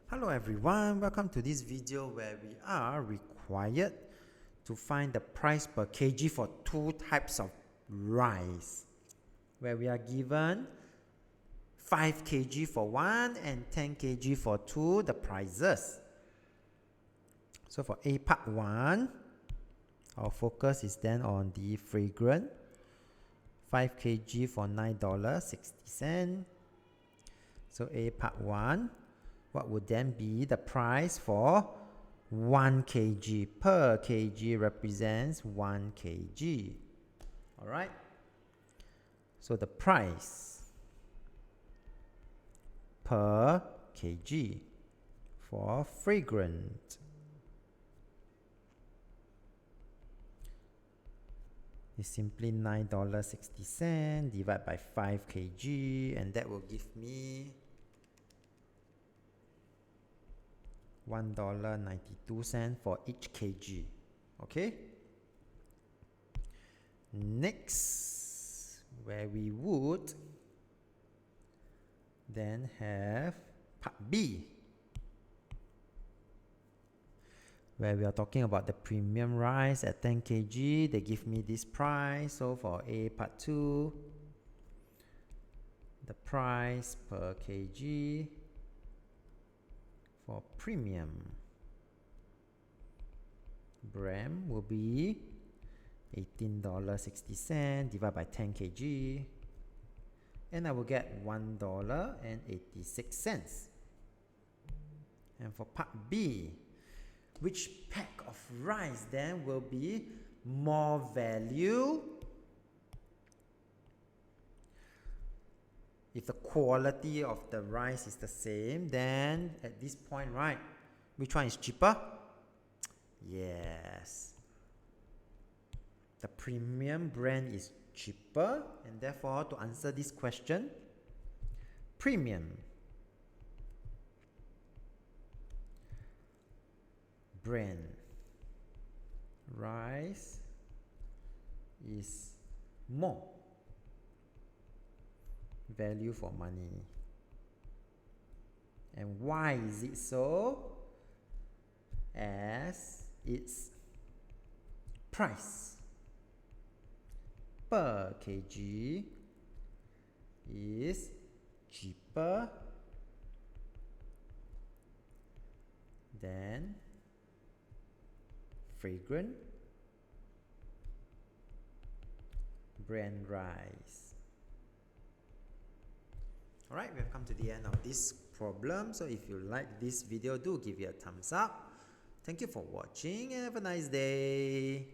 Hello everyone, welcome to this video where we are required to find the price per kg for two types of rice, where we are given 5 kg for one and 10 kg for two, the prices. So for A part 1, our focus is then on the fragrant, 5 kg for $9.60. So A part 1, what would then be the price for 1 kg? Per kg represents 1 kg. Alright? So the price per kg for fragrant is simply $9.60 divided by 5 kg, and that will give me $1.92 for each kg. Okay? Next, where we would then have part B, where we are talking about the premium rice at 10 kg. They give me this price. So for A part 2, the price per kg for premium brand will be $18.60 divided by 10 kg, and I will get $1.86. And for part B, which pack of rice then will be more value? If the quality of the rice is the same, then at this point, right, which one is cheaper? Yes, the premium brand is cheaper, and therefore to answer this question, premium brand rice is more value for money. And why is it so? As its price per kg is cheaper than fragrant brand rice. Alright, we have come to the end of this problem. So if you like this video, do give it a thumbs up. Thank you for watching and have a nice day.